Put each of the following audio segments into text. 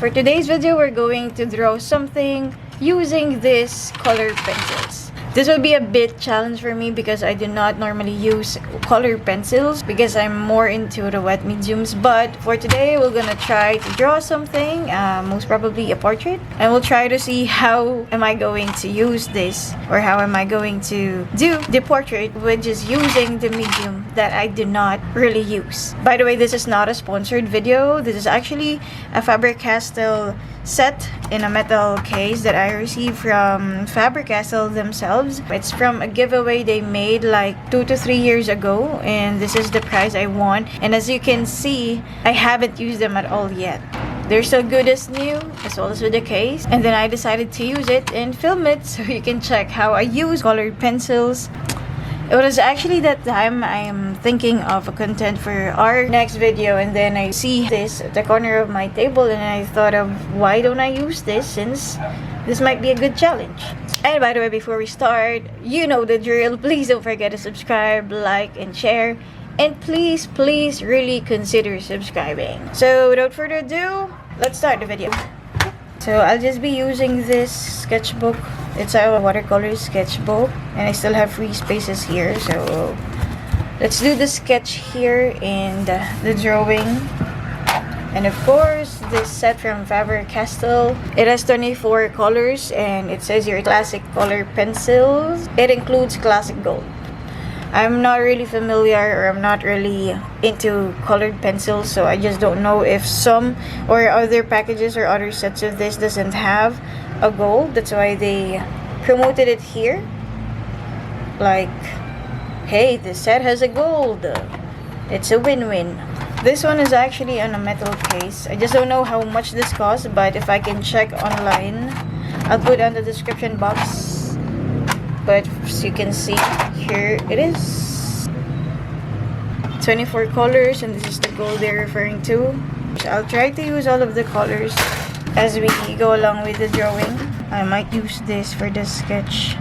For today's video, we're going to draw something using these color pencils. This will be a bit challenge for me because I do not normally use color pencils because I'm more into the wet mediums. But for today, we're gonna try to draw something, most probably a portrait. And we'll try to see how am I going to use this, or how am I going to do the portrait, which is using the medium that I do not really use. By the way, this is not a sponsored video. This is actually a Faber Castell set in a metal case that I received from Faber Castell themselves. It's from a giveaway they made like 2 to 3 years ago, and this is the prize I won. And as you can see, I haven't used them at all yet. They're so good as new, as well as with the case. And then I decided to use it and film it so you can check how I use colored pencils. It was actually that time I am thinking of a content for our next video, and then I see this at the corner of my table and I thought of why don't I use this, since this might be a good challenge. And by the way, before we start, you know the drill. Please don't forget to subscribe, like, and share. And please really consider subscribing. So without further ado, let's start the video. So I'll just be using this sketchbook. It's a watercolor sketchbook, and I still have free spaces here. So let's do the sketch here and the drawing. And of course, this set from Faber Castell. It has 24 colors, and it says your classic color pencils. It includes classic gold. I'm not really familiar, or I'm not really into colored pencils, so I just don't know if some or other packages or other sets of this doesn't have a gold. That's why they promoted it here. Like, hey, this set has a gold. It's a win-win. This one is actually on a metal case. I just don't know how much this costs, but if I can check online, I'll put on the description box. But as you can see, here it is. 24 colors, and this is the gold they're referring to. So I'll try to use all of the colors as we go along with the drawing. I might use this for the sketch.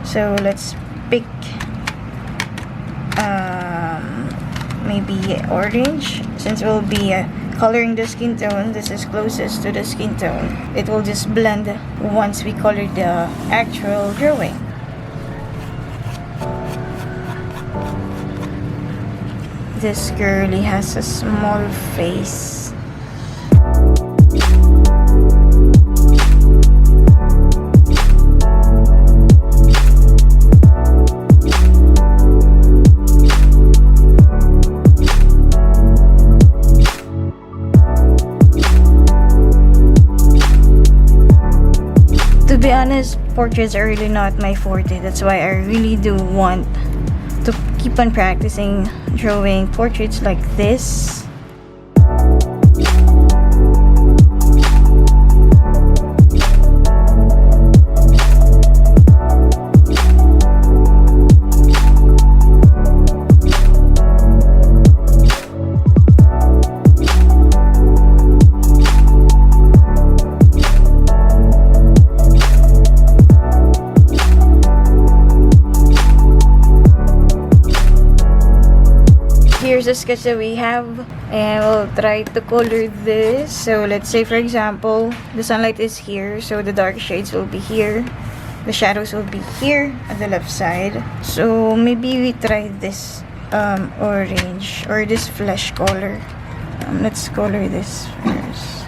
So let's pick maybe orange, since we'll be coloring the skin tone. This is closest to the skin tone. It will just blend once we color the actual drawing. This girlie has a small face. To be honest, portraits are really not my forte. That's why I really do want to keep on practicing drawing portraits like this. Here's a sketch that we have, and we'll try to color this. So let's say, for example, the sunlight is here, so the dark shades will be here, the shadows will be here at the left side. So maybe we try this orange, or this flesh color. Let's color this first.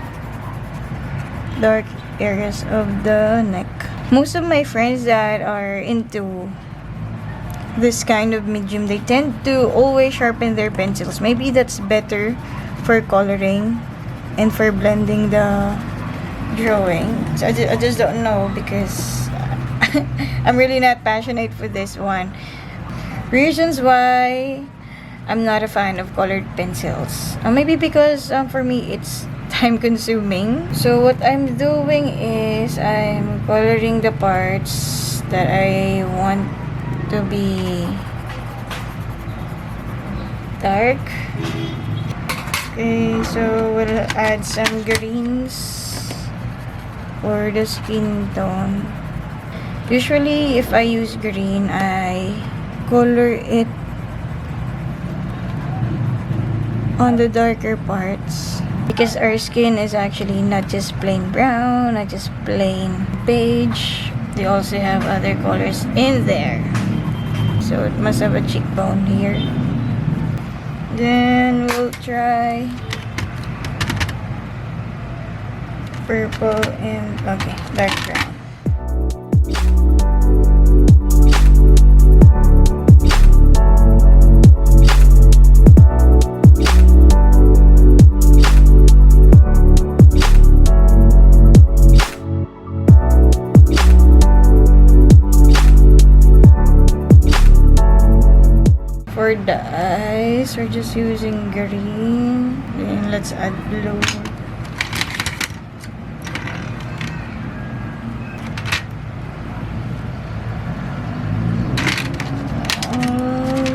Dark areas of the neck. Most of my friends that are into this kind of medium, they tend to always sharpen their pencils. Maybe that's better for coloring and for blending the drawing. So I just don't know, because I'm really not passionate for this one. Reasons why I'm not a fan of colored pencils. Maybe because for me it's time consuming. So what I'm doing is I'm coloring the parts that I want to be dark. Okay, so we'll add some greens for the skin tone. Usually if I use green, I color it on the darker parts. because our skin is actually not just plain brown, not just plain beige. They also have other colors in there. So it must have a cheekbone here. Then we'll try purple and okay, dark brown. For the eyes, we're just using green. Then let's add blue.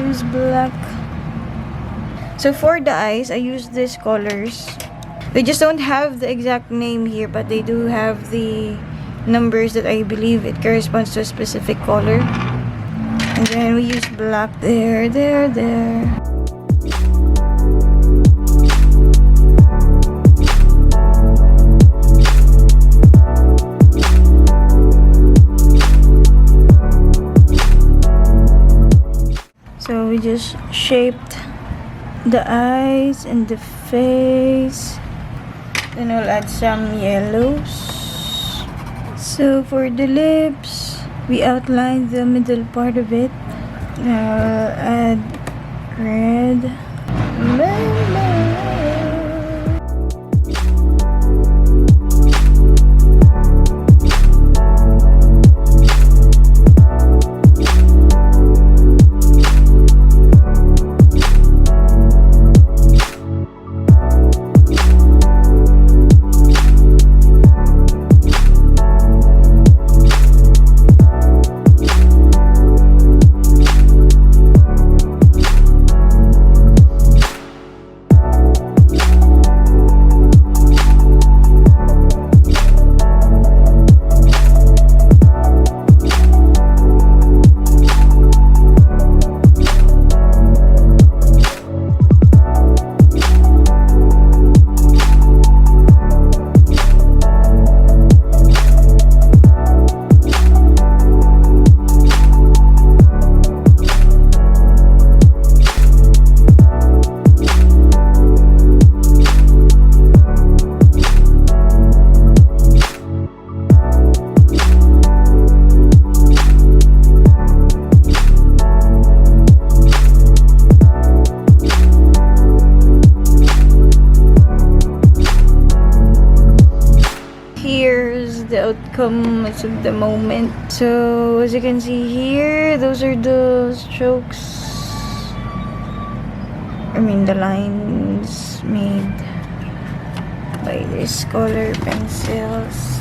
Use black. So for the eyes, I use these colors. They just don't have the exact name here, but they do have the numbers that I believe it corresponds to a specific color. And then we use black there. So we just shaped the eyes and the face. Then we'll add some yellows. So for the lips, we outlined the middle part of it. Now I'll add red. The outcome as of the moment. So as you can see here, those are the strokes, the lines made by these color pencils.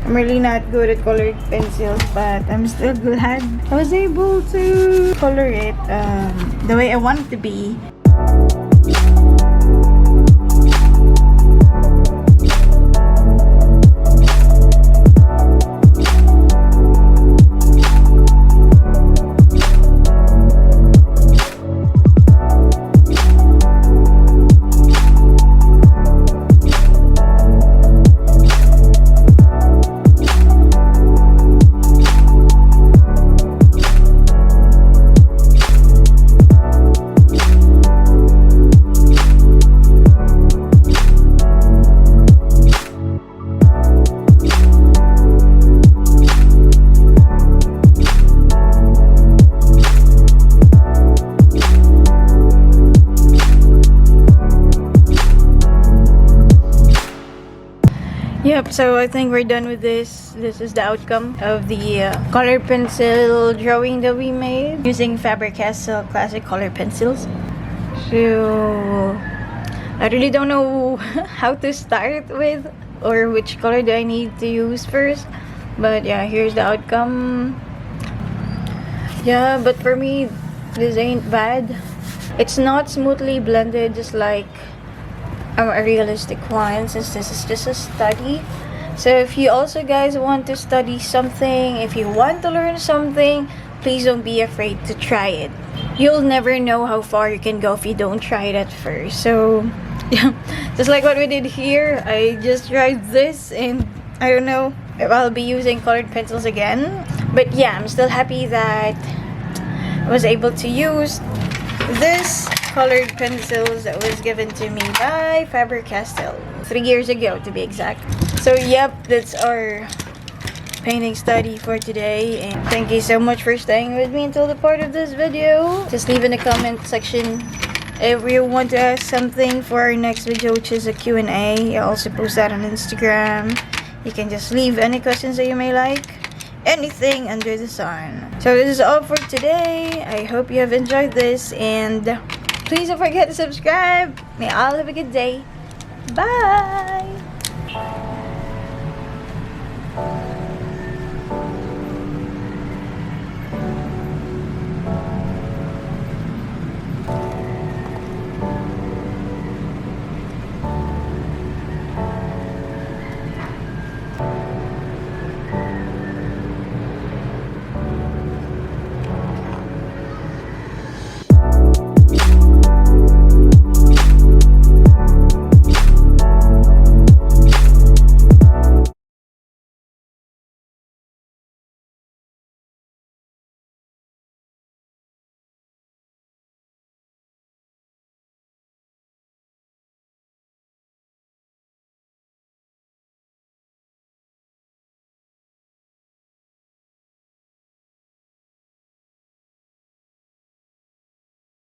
I'm really not good at coloring pencils, but I'm still glad I was able to color it the way I want it to be. Yep, so I think we're done with this. This is the outcome of the color pencil drawing that we made using Faber Castell classic color pencils. So I really don't know how to start with or which color do I need to use first. But yeah, here's the outcome. Yeah, but for me, this ain't bad. It's not smoothly blended just like a realistic one, since this is just a study. So if you also guys want to study something, if you want to learn something, please don't be afraid to try it. You'll never know how far you can go if you don't try it at first. So yeah, just like what we did here, I just tried this and I don't know if I'll be using colored pencils again. But yeah, I'm still happy that I was able to use this colored pencils that was given to me by Faber Castell 3 years ago, to be exact. So yep, that's our painting study for today, and thank you so much for staying with me until the part of this video. Just leave in the comment section if you want to ask something for our next video, which is a Q&A. I'll also post that on Instagram. You can just leave any questions that you may like, anything under the sun. So this is all for today. I hope you have enjoyed this, and please don't forget to subscribe. May all have a good day. Bye!